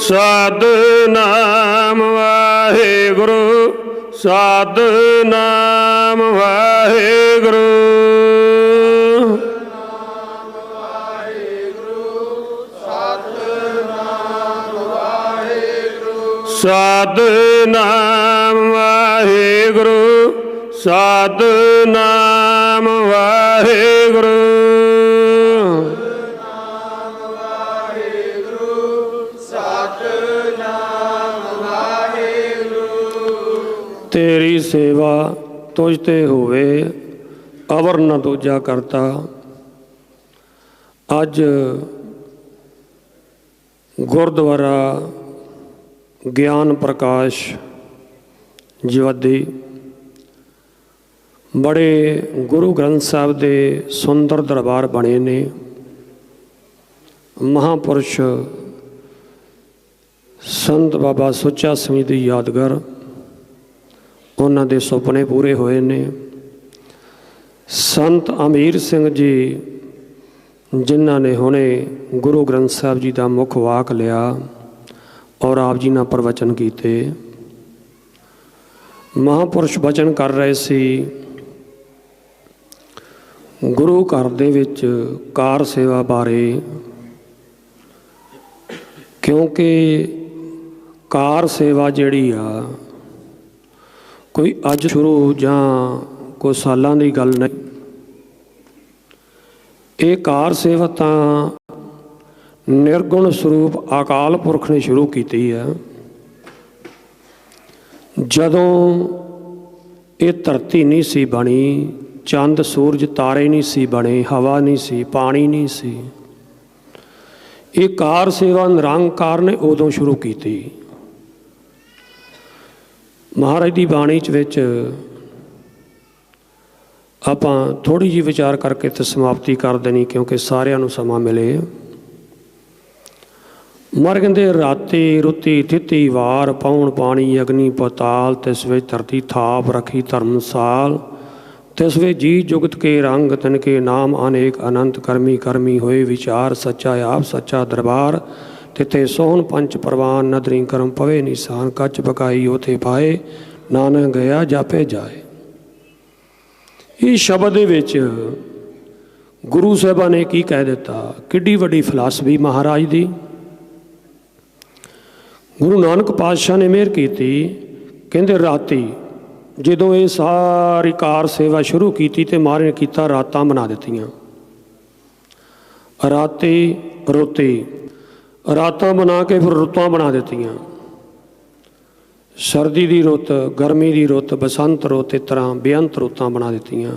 सतनाम वाहेगुरु सतनाम वाहेगुरु सतनाम वाहेगुरु सतनाम वाहेगुरु तेरी सेवा तुझ ते होवे अवर न दूजा करता। अज गुरुद्वारा ज्ञान प्रकाश जवादी बड़े गुरु ग्रंथ साहब के सुंदर दरबार बने ने। महापुरुष संत बाबा सुच्चा सिंह दी यादगार उन्हां दे सुपने पूरे होए ने। संत अमीर सिंह जी जिन्हां ने हुणे गुरु ग्रंथ साहब जी का मुख वाक लिया और आप जी ने प्रवचन किए। महापुरुष वचन कर रहे सी गुरु घर दे विच कार सेवा बारे, क्योंकि कार सेवा जिहड़ी आ कोई अज शुरू जां कोई सालां दी गल नहीं। ये कार सेवा तां निर्गुण स्वरूप अकाल पुरख ने शुरू की है। जदों ये धरती नहीं सी बनी, चंद सूरज तारे नहीं सी बने, हवा नहीं सी, पानी नहीं सी, ये कार सेवा निरंकार ने उदों शुरू की थी। महाराज की बाणी विच आपां थोड़ी जी विचार करके तो समाप्ति कर देनी, क्योंकि सारिਆਂ ਨੂੰ समा मिले। मर कहते राती रुती थिती वार पाउण पानी अग्नि पताल, तिस वे धरती थाप रखी धर्मसाल, तिस वे जी जुगत के रंग तिनके नाम अनेक अनंत करमी करमी होए विचार, सच्चा आप सच्चा दरबार, तिथे सोहन पंच परवान, नदरी करम पवे निशान, कच पकाई उथे पाए, नानक गया जापे जाए। इस शब्द दे विच गुरु साहिबां ने की कह दिता, किड्डी वड्डी फिलासफी महाराज दी। गुरु नानक पातशाह ने मेहर की थी, कहते राती जदों ये सारी कार सेवा शुरू की तो महाराज ने किया रातां बना दित्तियां। राती रोती रातां बना के फिर रुत्तां बना दित्तियां। सर्दी की रुत, गर्मी की रुत, बसंत रुत, इस तरह बेअंत रुत्तां बना दित्तियां।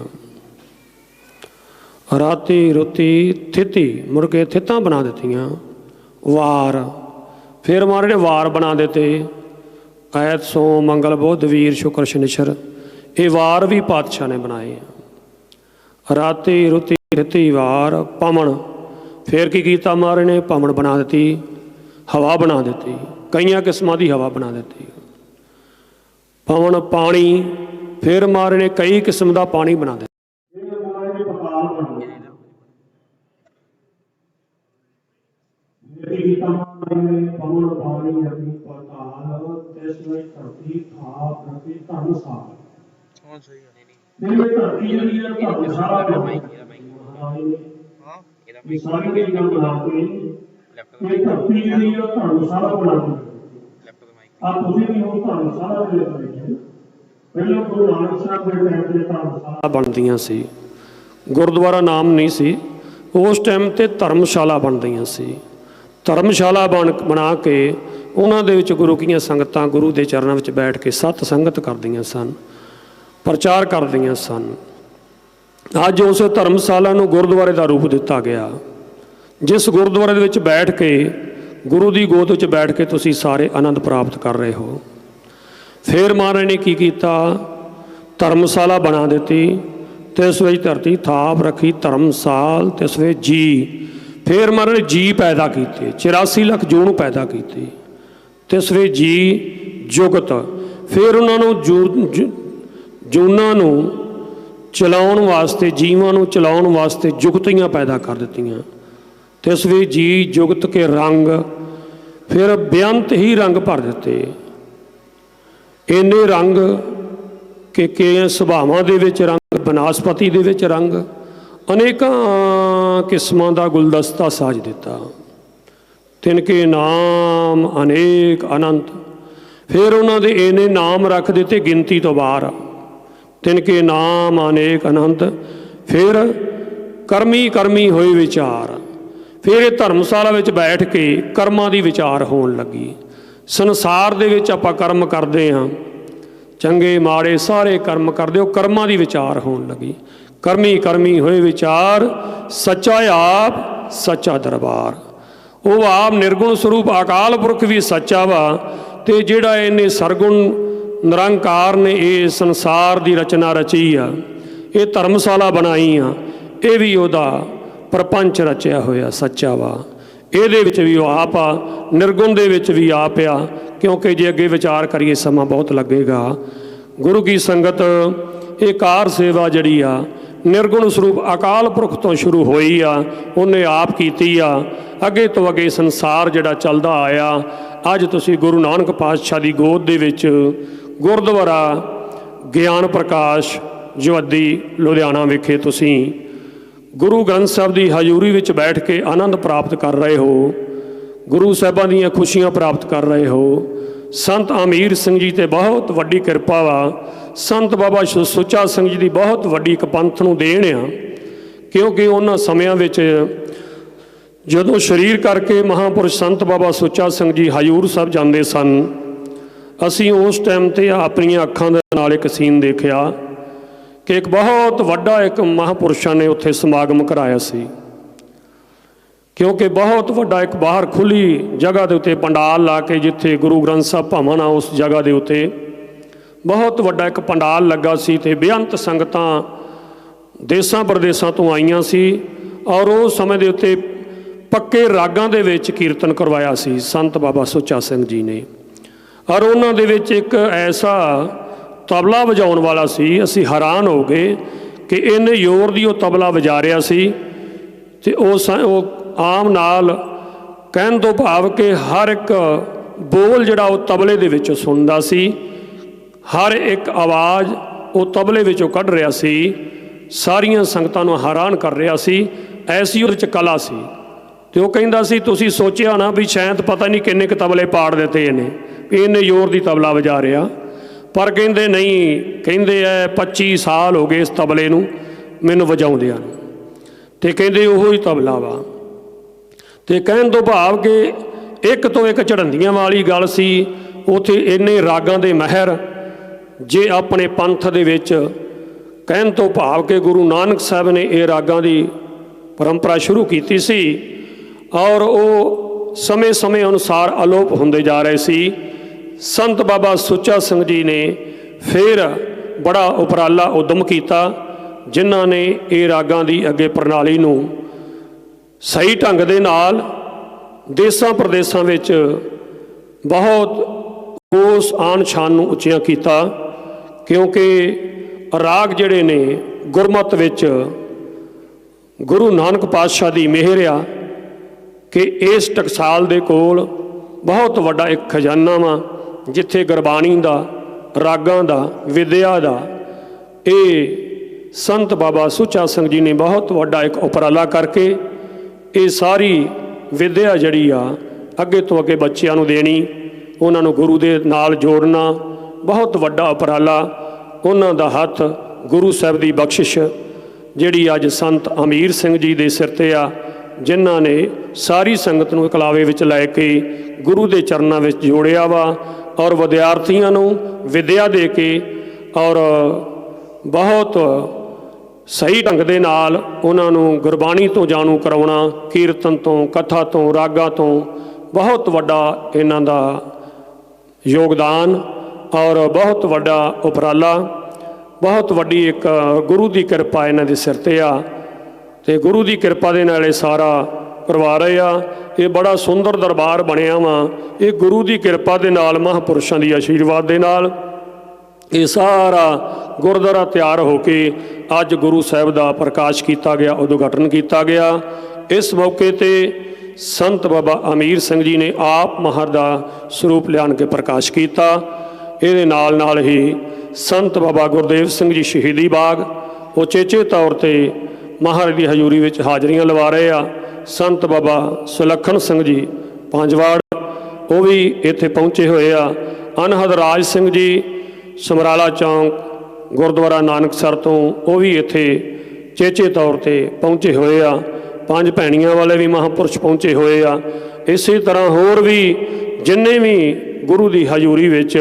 राती रुती थिती मुड़ के थितां बना दित्तियां। वार फिर महाराज ने वार बना देते, ऐत सोम मंगल बुध वीर शुक्र शनिश्चर, ये वार भी पातशाह ने बनाए। राती रुती थिती वार पमन, फिर की किया महाराज ने पमन बना दी, हवा बना दी, कई किस्मां की हवा बना दी। पवन पानी, फिर महाराज ने कई किस्म का पानी बना दिया। बनदियां सी, गुरुद्वारा नाम नहीं सी उस टाइम ते, धर्मशाला बनदियां सी। धर्मशाला बना के उन्हां दे विच गुरु कीआं संगतां गुरु के चरणों में बैठ के सत संगत करदियां सन, प्रचार करदियां सन। अज उस धर्मशाला नूं गुरुद्वारे का रूप दिता गया, जिस गुरुद्वारे दे विच बैठ के गुरु की गोद विच बैठ के तुसीं सारे आनंद प्राप्त कर रहे हो। फिर महाराज ने की किया, धर्मशाला बना दी, तिस वे धरती थाप रखी धर्मसाल, तिस वे जी, फिर महाराज ने जी पैदा किए, 84 लाख जून पैदा की, तिस वे जी जुगत, फिर उन्होंने जूना चलाउण वास्ते, जीवां चलाउण वास्ते जुगतियां पैदा कर दित्तियां। तिस वे जी जुगत के रंग, फिर बेअंत ही रंग भर दिते। इन्ने रंग कि सुभावां दे विच रंग, बनस्पति दे विच रंग, अनेकां किस्मां दा गुलदस्ता साज दिता। तिनके नाम अनेक अनंत। फिर उन्होंने इन्ने नाम रख दिते गिनती तो बाहर। तिनके नाम अनेक अनंत। फिर कर्मी कर्मी होए विचार। फिर धर्मशाला विच बैठ के कर्मां दी विचार होण लगी। संसार दे विच आपां कर्म करदे हां, चंगे माड़े सारे कर्म करदे हो, कर्मां दी विचार होण लगी। कर्मी कर्मी होए विचार, सच्चा आप सच्चा दरबार। वो आप निर्गुण स्वरूप अकाल पुरख भी सच्चा वा, ते जिहड़ा इन्हें सरगुण निरंकार ने ये संसार की रचना रची आ, ये धर्मशाला बनाई आ, ये भी उहदा प्रपंच रचिया होया सच्चा वा। ਇਹਦੇ ਵਿੱਚ भी वो आप आ, निर्गुण दे विच भी आप आ, क्योंकि जे अगे विचार करिए समा बहुत लगेगा। गुरु की संगत ये कार सेवा जड़ी आ निर्गुण स्वरूप अकाल पुरख तो शुरू होई आ, उन्हें आप कीती आ। अगे तो अगे संसार जिहड़ा चलदा आया, अज तुसीं गुरु नानक पातशाह की गोद दे विच गुरुद्वारा ज्ञान प्रकाश जवद्दी लुधियाना विखे तुसीं गुरु ग्रंथ साहब की हजूरी विच बैठ के आनंद प्राप्त कर रहे हो, गुरु साहिबां दीयां खुशियां प्राप्त कर रहे हो। संत अमीर सिंह जी ते बहुत वड्डी किरपा वा। संत बाबा सुच्चा सिंह जी की बहुत वड्डी एक पंथ नूं देण आ, क्योंकि उन्हां समयां विच जदों शरीर करके महापुरुष संत बाबा सुच्चा सिंह जी हजूर साहब जांदे सन, असीं उस टाइम ते अपणियां अखां दे नाल एक सीन देखिया कि एक बहुत वड्डा एक महापुरुषां ने उत्थे समागम कराया सी। क्योंकि बहुत वड्डा एक बाहर खुली जगह के उत्ते पंडाल ला के, जिथे गुरु ग्रंथ साहब भवन आ उस जगह के उत्ते बहुत वड्डा एक पंडाल लगा सी ते बेअंत संगतां देसां प्रदेसां तो आईयां सी और उस समय के उत्ते पक्के रागां दे विच कीर्तन करवाया सी संत बाबा सुच्चा सिंह जी ने। और उन्हां दे विच एक ऐसा तबला वजाउण वाला सी, असीं हैरान हो गए कि इन्ने जोर दी वो तबला वजा रहा सी ते वो आम नाल कहण तो भाव कि हर एक बोल जिहड़ा वो तबले दे विचों सुणदा सी, हर एक आवाज़ वो तबले विचों कढ रहा सी, सारियां संगतां नूं हैरान कर रहा सी। ऐसी उहदे च कला सी। ते वो कहिंदा सी तुसीं सोचिया ना भी शायद पता नहीं किन्ने क तबले पाड़ दिते इन्हें, इन्ने जोर दी तबला वजा रहा, पर कहिंदे नहीं, कहिंदे 25 साल हो गए इस तबले नूं मैनूं वजाउंदिआं नूं, ते कहिंदे ओहो ही तबला वा। ते कहण तो भाव कि एक तो एक झड़ंदियां वाली गल सी। उत्थे इन्ने रागां दे महर जे अपने पंथ दे विच कहण तो भाव कि गुरु नानक साहब ने ये रागां दी परंपरा शुरू की सी और वो समय समय अनुसार अलोप होंदे जा रहे सी। संत बाबा सुच्चा सिंह जी ने फिर बड़ा उपराला उद्यम किया, जिन्हां ने ये रागां दी अगे प्रणाली नूं सही ढंग दे नाल देसां प्रदेसां विच बहुत उस आन शान नूं उच्चियां कीता। क्योंकि राग जिहड़े ने गुरमत विच गुरु नानक पातशाह दी मेहर आ कि इस टकसाल दे कोल बहुत वड्डा एक खजाना वा, जिथे गुरबाणी दा, रागां दा, विद्या दा ये संत बाबा सुच्चा सिंह जी ने बहुत वड्डा एक उपराला करके ये सारी विद्या जड़ी आ अगे तो अगे बच्चों नूं देनी, उन्होंने गुरु दे नाल जोड़ना बहुत वड्डा उपराला। उन्हां दा हथ गुरु साहब की बख्शिश जिहड़ी अज संत अमीर सिंह जी दे सिर ते आ, जिन्हां ने सारी संगत नूं कलावे विच लै के गुरु दे चरनां विच जोड़िया वा और विद्यार्थियों नूं विद्या दे के और बहुत सही ढंग दे नाल उन्हां नूं गुरबाणी तो जाणू कराउणा, कीर्तन तो, कथा तो, रागा तो बहुत वड्डा इन्हां दा योगदान और बहुत वड्डा उपराला, बहुत वड्डी एक गुरु की किरपा इन्हां दे सिर ते आ ते गुरु की किरपा दे नाल सारा करवा रहे आ। ये बड़ा सुंदर दरबार बनिया वा, ये गुरु की किरपा दे नाल महापुरुषों की आशीर्वाद दे नाल ये सारा गुरुद्वारा तैयार होके अज गुरु साहब का प्रकाश किया गया, उद्घाटन किया गया। इस मौके ते संत बाबा अमीर सिंह जी ने आप महर का स्वरूप लियान के प्रकाश किया। ये नाल नाल ही संत बाबा गुरदेव सिंह जी शहीदी बाग उचेचे तौर पर महाराज की हजूरी में हाजरियां लवा रहे आ। संत बाबा सुलखन सिंह जी पांचवाड़ वो भी इत्थे पहुँचे हुए आ। अनहद राज सिंह जी समराला चौंक गुरुद्वारा नानकसर तो वो भी इत्थे चेचे तौर पर पहुँचे हुए आ। पंज भैणियां वाले भी महापुरुष पहुँचे हुए आ। इस तरह होर भी जिन्ने भी गुरु की हजूरी विच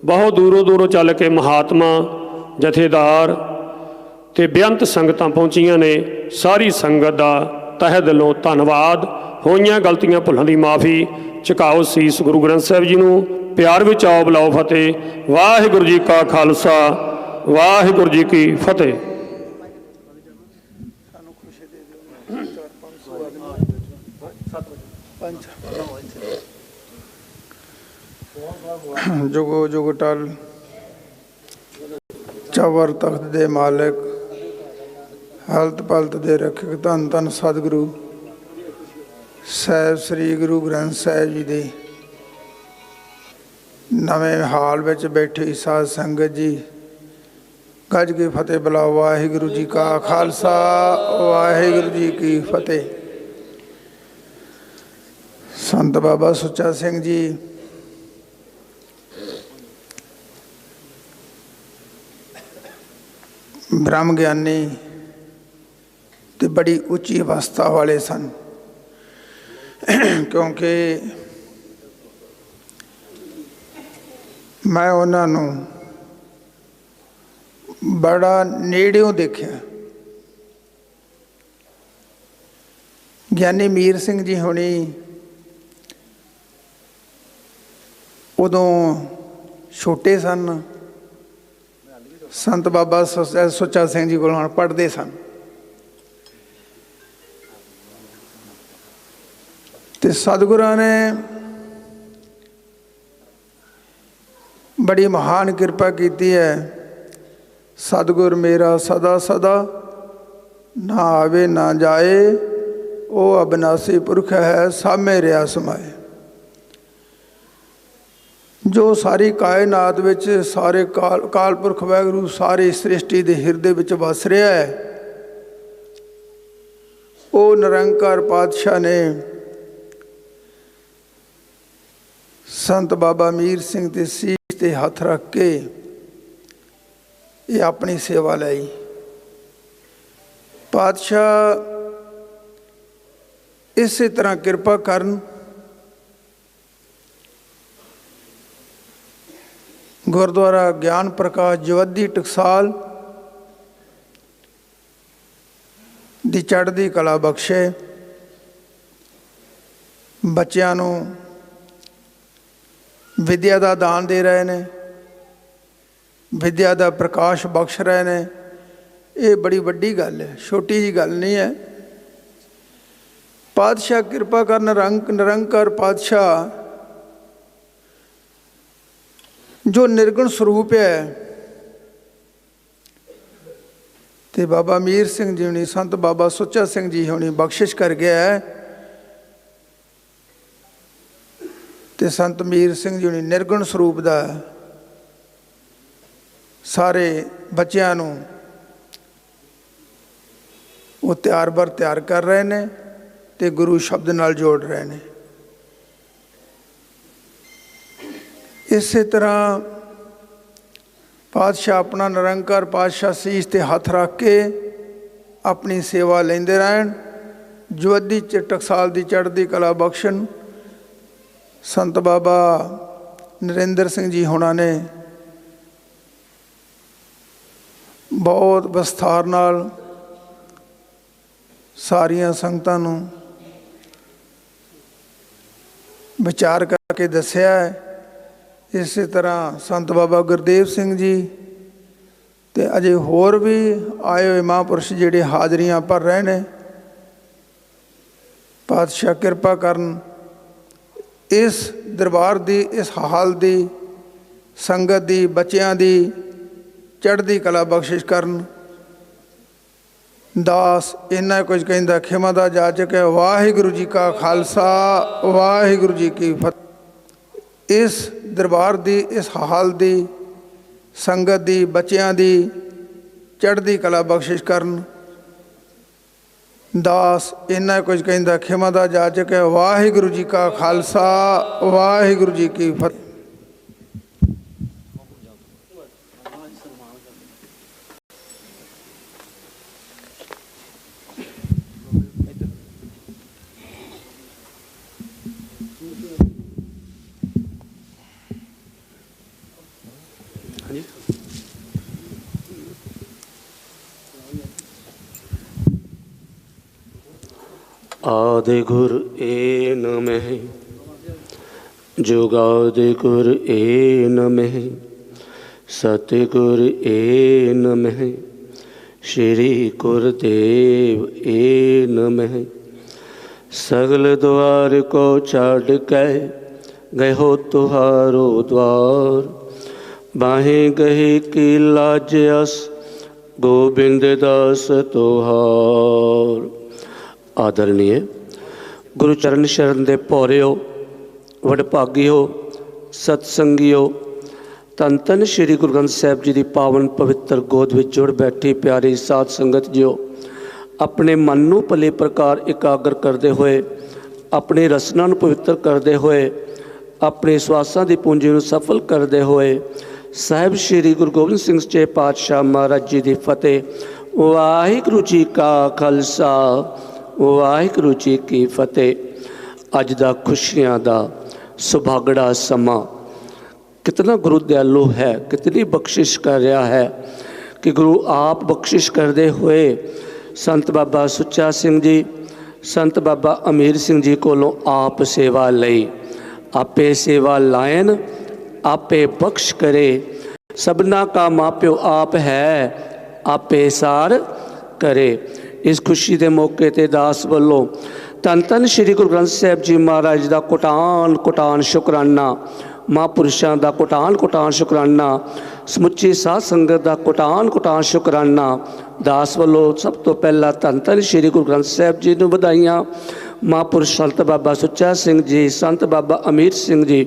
बहुत दूरों दूरों चल के महात्मा जथेदार ते बेअंत संगतां पहुँचियां ने। सारी संगत का तहे दिलों धन्नवाद। होईयां गलतियां भुलां दी माफ़ी। झुकाओ सीस गुरु ग्रंथ साहिब जी नूं, प्यार विच आओ बुलाओ फतेह। वाहिगुरू जी का खालसा वाहिगुरू जी की फतेह। जुगो जुग टल चवर तख्त दे मालिक हलत पलत दे रखक धन धन सतगुरु साहिब श्री गुरु ग्रंथ साहिब जी दे नवें हाल विच बैठी साध संगत जी गज के फतेह बुलाओ। वाहिगुरू जी का खालसा वाहिगुरू जी की फतेह। संत बाबा सुच्चा सिंह जी ब्रह्म ज्ञानी ते बड़ी उच्ची अवस्था वाले सन, क्योंकि मैं उन्होंने बड़ा नेड़ियों देखा। ज्ञानी मीर सिंह जी होनी उदों छोटे सन, संत बाबा सुच्चा सिंह जी को पढ़ते सन। ते सतगुरां ने बड़ी महान कृपा की है। सतगुर मेरा सदा सदा ना आवे ना जाए, ओ अविनाशी पुरख है सामे रहा समाए। जो सारी कायनात विच सारे काल पुरख वाहिगुरू सारी सृष्टि के हिरदे विच वस रहा है, वो निरंकार पातशाह ने संत बाबा मीर सिंह ते सीस ते हथ रख के ये अपनी सेवा लाई। पातशाह इस तरह कृपा करन गुरुद्वारा ज्ञान प्रकाश जवद्दी टकसाल दी चढ़दी कला बख्शे। बच्चों नूं विद्या का दान दे रहे हैं, विद्या का प्रकाश बख्श रहे हैं। ये बड़ी वड्डी गल है, छोटी जी गल नहीं है। पातशाह कृपा कर निरंकार पातशाह जो निर्गुण स्वरूप है, तो बाबा मीर सिंह जी होनी संत बाबा सुच्चा सिंह जी होनी बख्शिश कर गया है। तो संत मीर सिंह जी होनी निर्गुण स्वरूप का सारे बच्चों नूं वो तैयार बर तैयार कर रहे हैं, तो गुरु शब्द नाल जोड़ रहे हैं। इस तरह पातशाह अपना निरंकार पातशाह सीस ते हथ रख के अपनी सेवा लेंदे रहन। जवद्दी टकसाल की चढ़ती कला बख्शन संत बाबा नरेंद्र सिंह जी होना ने बहुत विस्तार नाल सारिया संगतां नूं विचार करके दस्या है। इस तरह संत बाबा गुरदेव सिंह जी ते अजे होर भी आए हुए महापुरुष जिहड़े हाजरियां भर रहे हैं। पातशाह कृपा करन इस दरबार दी इस हाल दी संगत दी बच्चियां दी चढ़दी कला बख्शिश करन। ਦਾਸ ਇੰਨਾ ਕੁਝ ਕਹਿੰਦਾ ਖਿਮਾ ਦਾ ਜਾਚਕ ਹੈ। ਵਾਹਿਗੁਰੂ ਜੀ ਕਾ ਖਾਲਸਾ ਵਾਹਿਗੁਰੂ ਜੀ ਕੀ ਫਤਿਹ। ਇਸ ਦਰਬਾਰ ਦੀ, ਇਸ ਹਾਲ ਦੀ ਸੰਗਤ ਦੀ, ਬੱਚਿਆਂ ਦੀ ਚੜ੍ਹਦੀ ਕਲਾ ਬਖਸ਼ਿਸ਼ ਕਰਨ। ਦਾਸ ਇੰਨਾ ਕੁਝ ਕਹਿੰਦਾ ਖਿਮਾ ਦਾ ਜਾਚਕ ਹੈ। ਵਾਹਿਗੁਰੂ ਜੀ ਕਾ ਖਾਲਸਾ ਵਾਹਿਗੁਰੂ ਜੀ ਕੀ ਫਤਿਹ। ਆਦਿ ਗੁਰ ਏਨ ਮਹਿ ਜੁਗਾਦਿ ਗੁਰ ਏਨ ਮਹਿ ਸਤਿਗੁਰ ਏਨ ਮਹਿ ਸ਼੍ਰੀ ਗੁਰਦੇਵ ਏਨ ਮਹਿ ਸਗਲ ਦੁਆਰ ਕੋ ਛੱਡ ਕੇ ਗਇਓ ਤੁਹਾਰੋ ਦਵਾਰ ਬਾਹੇ ਗਏ ਕੀ ਲਾਜ ਅਸ ਗੋਬਿੰਦ ਦਾਸ ਤੁਹਾਰ। ਆਦਰਣੀਏ ਗੁਰੂ ਚਰਨ ਸ਼ਰਨ ਦੇ ਭੋਰਿਓ, ਵਡਭਾਗਿਓ, ਸਤਸੰਗੀਓ, ਧੰਨ ਧੰਨ ਸ਼੍ਰੀ ਗੁਰੂ ਗ੍ਰੰਥ ਸਾਹਿਬ ਜੀ ਦੀ ਪਾਵਨ ਪਵਿੱਤਰ ਗੋਦ ਵਿੱਚ ਜੁੜ ਬੈਠੀ ਪਿਆਰੀ ਸਾਧ ਸੰਗਤ ਜੀਓ, ਆਪਣੇ ਮਨ ਨੂੰ ਭਲੇ ਪ੍ਰਕਾਰ ਇਕਾਗਰ ਕਰਦੇ ਹੋਏ, ਆਪਣੀ ਰਸਨਾ ਨੂੰ ਪਵਿੱਤਰ ਕਰਦੇ ਹੋਏ, ਆਪਣੇ ਸਵਾਸਾਂ ਦੀ ਪੂੰਜੀ ਨੂੰ ਸਫਲ ਕਰਦੇ ਹੋਏ ਸਾਹਿਬ ਸ਼੍ਰੀ ਗੁਰੂ ਗੋਬਿੰਦ ਸਿੰਘ ਸੱਚੇ ਪਾਤਸ਼ਾਹ ਮਹਾਰਾਜ ਜੀ ਦੀ ਫਤਿਹ। ਵਾਹਿਗੁਰੂ ਜੀ ਕਾ ਖਾਲਸਾ ਵਾਹਿਗੁਰੂ ਜੀ ਕੀ ਫਤਿਹ। ਅੱਜ ਦਾ ਖੁਸ਼ੀਆਂ ਦਾ ਸੁਭਾਗੜਾ ਸਮਾਂ ਕਿਤਨਾ ਗੁਰੂ ਦਿਆਲੂ ਹੈ, ਕਿਤਨੀ ਬਖਸ਼ਿਸ਼ ਕਰ ਰਿਹਾ ਹੈ ਕਿ ਗੁਰੂ ਆਪ ਬਖਸ਼ਿਸ਼ ਕਰਦੇ ਹੋਏ ਸੰਤ ਬਾਬਾ ਸੁੱਚਾ ਸਿੰਘ ਜੀ, ਸੰਤ ਬਾਬਾ ਅਮੀਰ ਸਿੰਘ ਜੀ ਕੋਲੋਂ ਆਪ ਸੇਵਾ ਲਈ। ਆਪੇ ਸੇਵਾ ਲਾਇਨ ਆਪੇ ਬਖਸ਼ ਕਰੇ, ਸਭਨਾ ਕਾ ਮਾਪਿਓ ਆਪ ਹੈ ਆਪੇ ਸਾਰ ਕਰੇ। ਇਸ ਖੁਸ਼ੀ ਦੇ ਮੌਕੇ 'ਤੇ ਦਾਸ ਵੱਲੋਂ ਧੰਨ ਧੰਨ ਸ਼੍ਰੀ ਗੁਰੂ ਗ੍ਰੰਥ ਸਾਹਿਬ ਜੀ ਮਹਾਰਾਜ ਦਾ ਕੋਟਾਨ ਕੋਟਾਨ ਸ਼ੁਕਰਾਨਾ, ਮਹਾਂਪੁਰਸ਼ਾਂ ਦਾ ਕੋਟਾਨ ਕੋਟਾਨ ਸ਼ੁਕਰਾਨਾ, ਸਮੁੱਚੀ ਸਾਧ ਸੰਗਤ ਦਾ ਕੋਟਾਨ ਕੋਟਾਨ ਸ਼ੁਕਰਾਨਾ। ਦਾਸ ਵੱਲੋਂ ਸਭ ਤੋਂ ਪਹਿਲਾਂ ਧੰਨ ਧੰਨ ਸ਼੍ਰੀ ਗੁਰੂ ਗ੍ਰੰਥ ਸਾਹਿਬ ਜੀ ਨੂੰ ਵਧਾਈਆਂ। ਮਹਾਂਪੁਰਸ਼ ਸੰਤ ਬਾਬਾ ਸੁੱਚਾ ਸਿੰਘ ਜੀ, ਸੰਤ ਬਾਬਾ ਅਮੀਰ ਸਿੰਘ ਜੀ,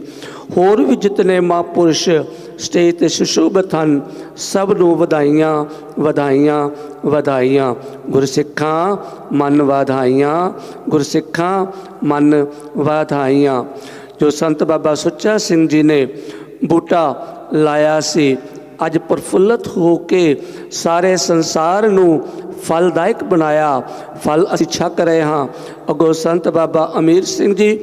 ਹੋਰ ਵੀ ਜਿਤਨੇ ਮਹਾਂਪੁਰਸ਼ ਸਟੇਜ 'ਤੇ ਸੁਸ਼ੋਭਿਤ ਹਨ, ਸਭ ਨੂੰ ਵਧਾਈਆਂ ਵਧਾਈਆਂ ਵਧਾਈਆਂ। ਗੁਰਸਿੱਖਾਂ ਮਨ ਵਧਾਈਆਂ, ਗੁਰਸਿੱਖਾਂ ਮਨ ਵਧਾਈਆਂ। ਜੋ ਸੰਤ ਬਾਬਾ ਸੁੱਚਾ ਸਿੰਘ ਜੀ ਨੇ ਬੂਟਾ ਲਾਇਆ ਸੀ, ਅੱਜ ਪ੍ਰਫੁੱਲਤ ਹੋ ਕੇ ਸਾਰੇ ਸੰਸਾਰ ਨੂੰ ਫਲਦਾਇਕ ਬਣਾਇਆ। ਫਲ ਅਸੀਂ ਛਕ ਰਹੇ ਹਾਂ। ਅੱਗੋਂ ਸੰਤ ਬਾਬਾ ਅਮੀਰ ਸਿੰਘ ਜੀ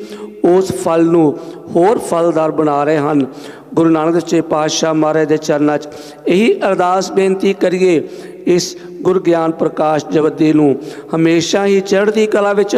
ਉਸ ਫਲ ਨੂੰ ਹੋਰ ਫਲਦਾਰ ਬਣਾ ਰਹੇ ਹਨ। ਗੁਰੂ ਨਾਨਕ ਦੇਵ ਜੀ ਪਾਤਸ਼ਾਹ ਮਹਾਰਾਜ ਦੇ ਚਰਨਾਂ 'ਚ ਇਹੀ ਅਰਦਾਸ ਬੇਨਤੀ ਕਰੀਏ, ਇਸ ਗੁਰ ਗਿਆਨ ਪ੍ਰਕਾਸ਼ ਜਵੱਦੀ ਨੂੰ ਹਮੇਸ਼ਾ ਹੀ ਚੜ੍ਹਦੀ ਕਲਾ ਵਿੱਚ,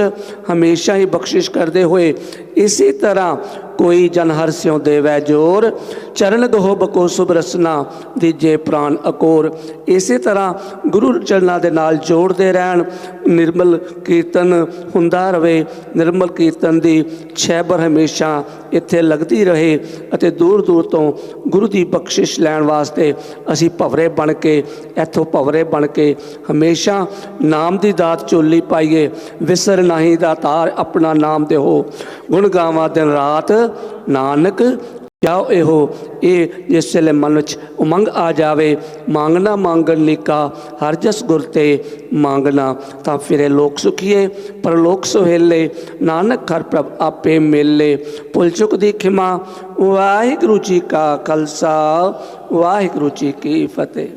ਹਮੇਸ਼ਾ ਹੀ ਬਖਸ਼ਿਸ਼ ਕਰਦੇ ਹੋਏ ਇਸੇ ਤਰ੍ਹਾਂ ਕੋਈ ਜਨ ਹਰਿ ਸਿਉ ਦੇਵੈ ਜੋਰ, ਚਰਨ ਗਹੋ ਬਕੋ ਸੁਭ ਰਸਨਾ ਦੀਜੇ ਪ੍ਰਾਨ ਅਕੋਰ। ਇਸੇ ਤਰ੍ਹਾਂ ਗੁਰੂ ਚਰਨਾਂ ਦੇ ਨਾਲ ਜੋੜਦੇ ਰਹਿਣ। ਨਿਰਮਲ ਕੀਰਤਨ ਹੁੰਦਾ ਰਹੇ, ਨਿਰਮਲ ਕੀਰਤਨ ਦੀ ਛੈਬਰ ਹਮੇਸ਼ਾ ਇੱਥੇ ਲੱਗਦੀ ਰਹੇ ਅਤੇ ਦੂਰ ਦੂਰ ਤੋਂ ਗੁਰੂ ਦੀ ਬਖਸ਼ਿਸ਼ ਲੈਣ ਵਾਸਤੇ ਅਸੀਂ ਭਵਰੇ ਬਣ ਕੇ, ਇੱਥੋਂ ਭਵਰੇ ਬਣ ਕੇ ਹਮੇਸ਼ਾ ਨਾਮ ਦੀ ਦਾਤ ਝੋਲੀ ਪਾਈਏ। ਵਿਸਰ ਨਾਹੀ ਦਾਤਾਰ ਆਪਣਾ ਨਾਮ ਦੇਹੋ, ਗੁਣ ਗਾਵਾਂ ਦਿਨ ਰਾਤ ਨਾਨਕ ਜਾਓ ਇਹੋ। ਇਹ ਜਿਸ ਵੇਲੇ ਮਨ ਵਿੱਚ ਉਮੰਗ ਆ ਜਾਵੇ, ਮੰਗਣਾ ਮੰਗਣ ਲੀਕਾ ਹਰ ਜਸ ਗੁਰ ਤੇ ਮੰਗਣਾ, ਤਾਂ ਫਿਰੇ ਲੋਕ ਸੁਖੀਏ ਪਰਲੋਕ ਸੁਹੇਲੇ, ਨਾਨਕ ਹਰ ਪ੍ਰਭ ਆਪੇ ਮੇਲੇ। ਭੁੱਲ ਚੁੱਕ ਦੀ ਖਿਮਾ। ਵਾਹਿਗੁਰੂ ਜੀ ਕਾ ਖਾਲਸਾ ਵਾਹਿਗੁਰੂ ਜੀ ਕੀ ਫਤਿਹ।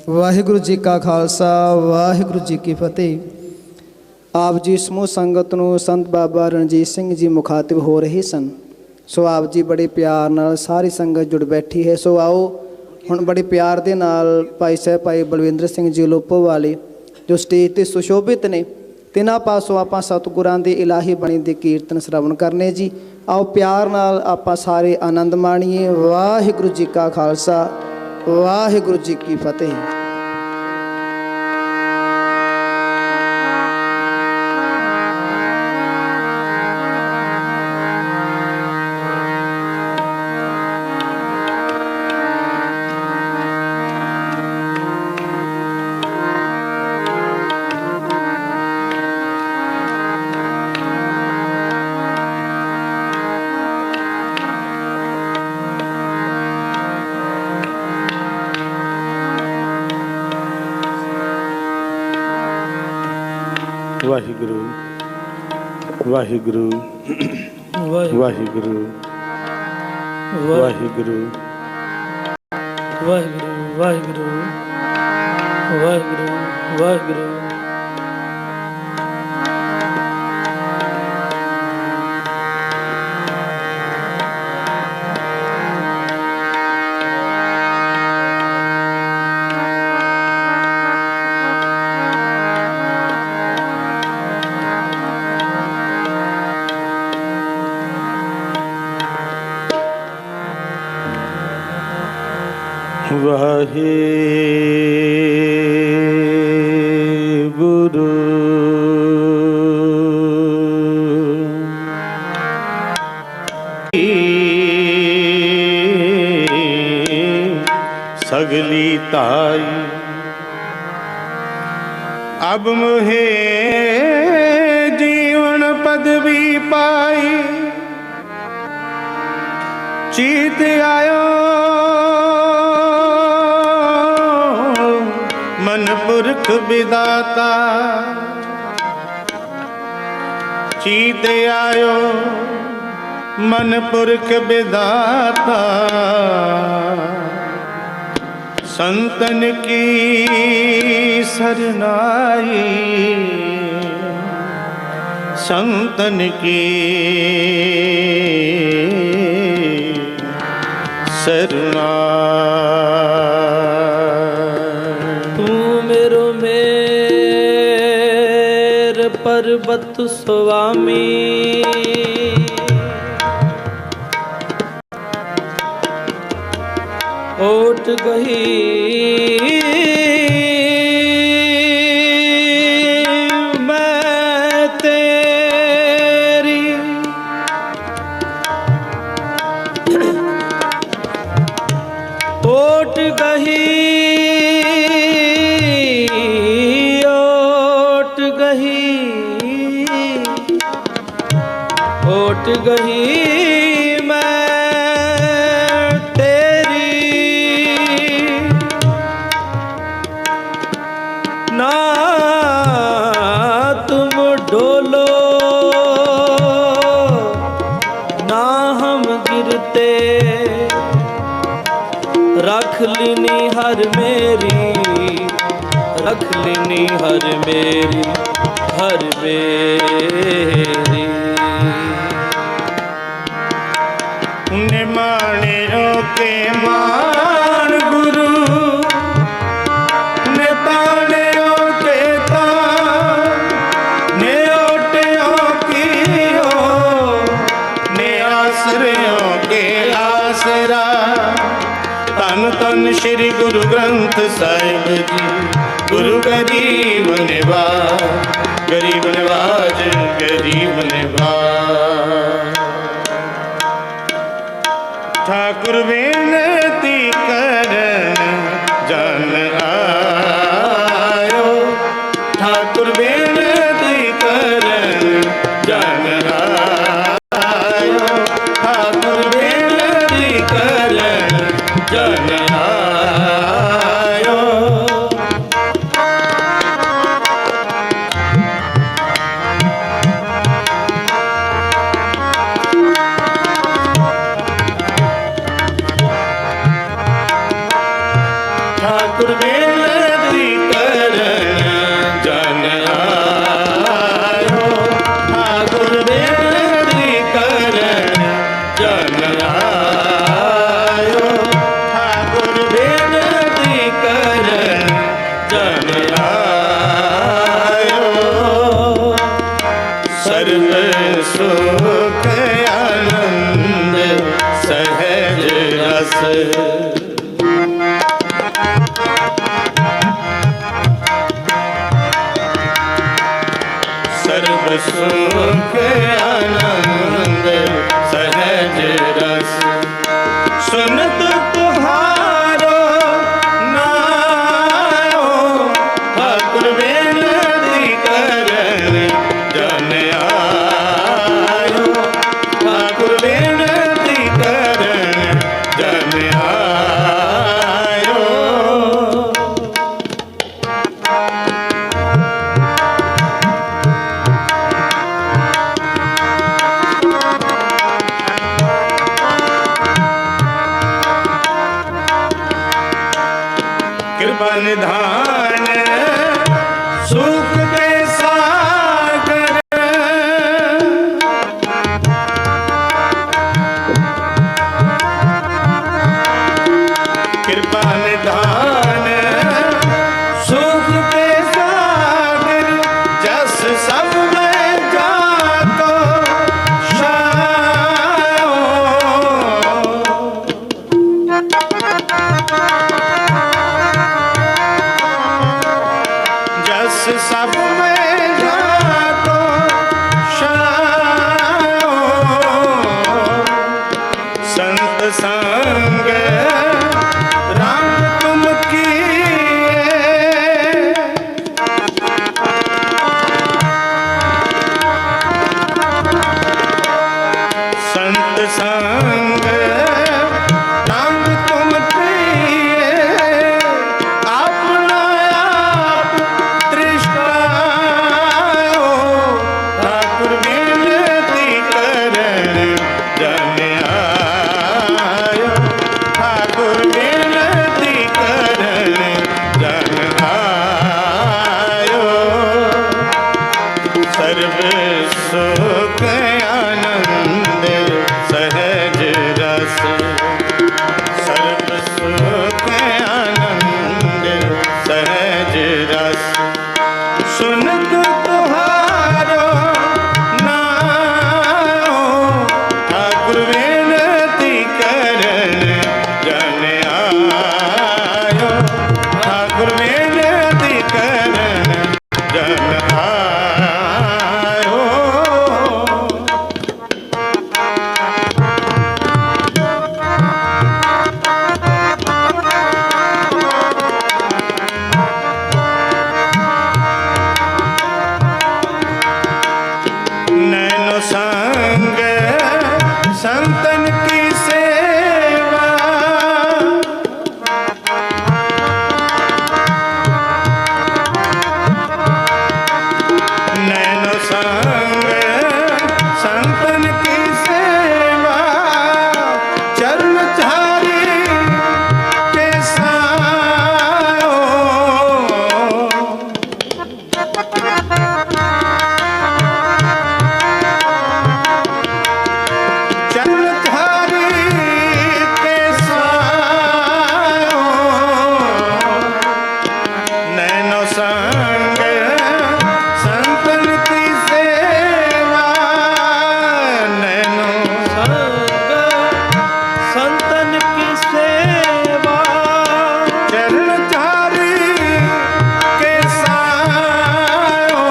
ਵਾਹਿਗੁਰੂ ਜੀ ਕਾ ਖਾਲਸਾ ਵਾਹਿਗੁਰੂ ਜੀ ਕੀ ਫਤਿਹ। ਆਪ ਜੀ ਸਮੂਹ ਸੰਗਤ ਨੂੰ ਸੰਤ ਬਾਬਾ ਰਣਜੀਤ ਸਿੰਘ ਜੀ ਮੁਖਾਤਿਬ ਹੋ ਰਹੇ ਸਨ। ਸੋ ਆਪ ਜੀ ਬੜੇ ਪਿਆਰ ਨਾਲ ਸਾਰੀ ਸੰਗਤ ਜੁੜ ਬੈਠੀ ਹੈ। ਸੋ ਆਓ ਹੁਣ ਬੜੇ ਪਿਆਰ ਦੇ ਨਾਲ ਭਾਈ ਸਾਹਿਬ ਭਾਈ ਬਲਵਿੰਦਰ ਸਿੰਘ ਜੀ ਲੋਪੋ ਵਾਲੇ ਜੋ ਸਟੇਜ 'ਤੇ ਸੁਸ਼ੋਭਿਤ ਨੇ, ਤਿਨਾਂ ਪਾਸੋਂ ਆਪਾਂ ਸਤਿਗੁਰਾਂ ਦੀ ਇਲਾਹੀ ਬਾਣੀ ਦੇ ਕੀਰਤਨ ਸ਼ਰਵਣ ਕਰਨੇ ਜੀ। ਆਓ ਪਿਆਰ ਨਾਲ ਆਪਾਂ ਸਾਰੇ ਆਨੰਦ ਮਾਣੀਏ। ਵਾਹਿਗੁਰੂ ਜੀ ਕਾ ਖਾਲਸਾ ਵਾਹਿਗੁਰੂ ਜੀ ਕੀ ਫਤਿਹ। वाहिगुरु वाहिगुरु वाहिगुरु वाहिगुरु वाहिगुरु वाहिगुरु वाहिगुरु वाहिगुरु। वाहिगुरु सगली ताई अब मुहे जीवन पदवी पाई चीत आयो मन पुरख विदाता चीत आयो मन पुरख विदाता संतन की सरनाई संतन की सरनाई। तू मेरो मेर पर्वत स्वामी ओट गही मैं तेरी ओट गही ओट गही ओट गही ना तुम डोलो ना हम गिरते रख लेनी हर मेरी रख लेनी हर मेरी हर मेरी। निमाणियों के मान गुरु तन तन श्री गुरु ग्रंथ साहिब जी गुरु गरीब निवाज गरीब निवाज गरीब निवाज। ठाकुर विनती करन जन आयो ठाकुर विनती करन जन आयो ठाकुर विनती करन जन आयो। ठाकुर विनती करन जन आयो ठाकुर विनती करन जन आयो ठाकुर विनती करन जन आयो। सर्व सुख आनंद सहज रस कृपा निधान सुख के सागर कृपा निधान सुख के सागर जस सब में जातो शायो जस सब में जातो शायो संत संग रंग तुम किए संत संग रंग तुम किए अपना आप तृष्णायो ठाकुर विनती करण जन आयो ठाकुर विनती करण जन आयो सर्व सुख आनंद सहज रस सर्व सुख आनंद सहज रस सुनत तुहारो नाओ ठाकुर विनती करण जन आयो ठाकुर विनती करण जन आयो नैनो संग संतन की सेवा नैनो संग संतन की सेवा चरण चारी के सायो चरणधारी के सायो नैनो संग संतन की सेवा नैनो संतन की सेवा चरणधारी के सायो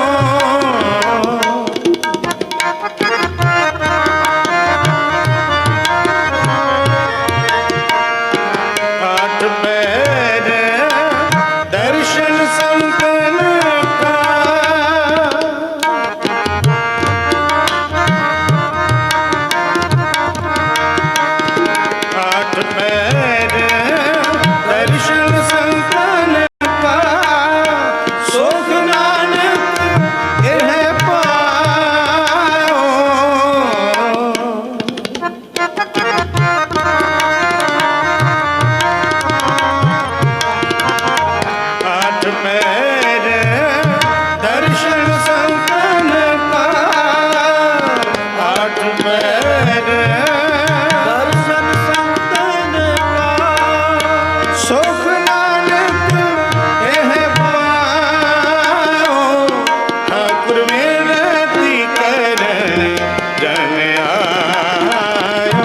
आठ पैर दर्शन संतन का आठ पैर दर्शन संतन का सुख नानक यह पायो आठ पैर दर्शन संतन का आठ पैर दर्शन संतन का सुख नानक यह पायो ठाकुर विनती करण जन आयो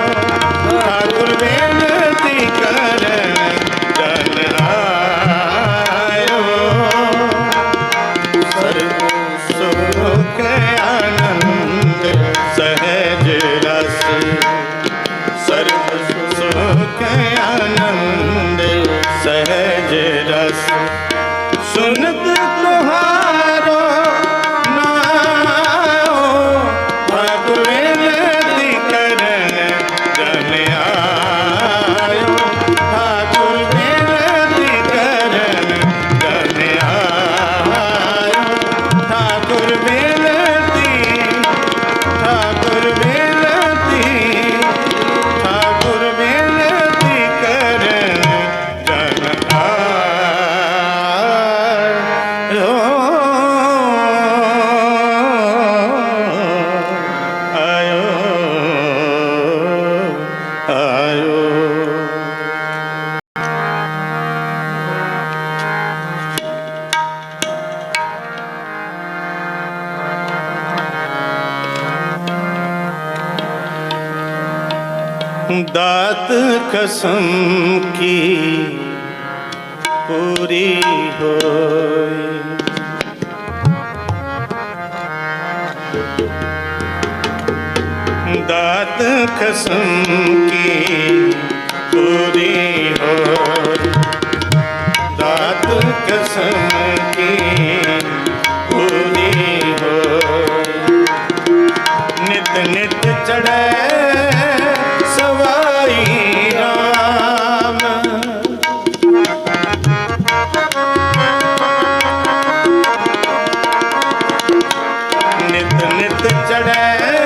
ठाकुर विनती करण जन आयो सर्व सुख आनंद सहज रस सर्व सुख आनंद सहज रस सुनत तुहारो नाओ ठाकुर विनती करण जन आयो ठाकुर विनती करण जन आयो ठाकुर विनती ठाकुर विनती ठाकुर विनती करण जन आयो दात कसम की पूरी होए। दात कसम की पूरी होए। दात कसम की पूरी होए। नित नित चढ़े सवाई राम। नित नित चढ़े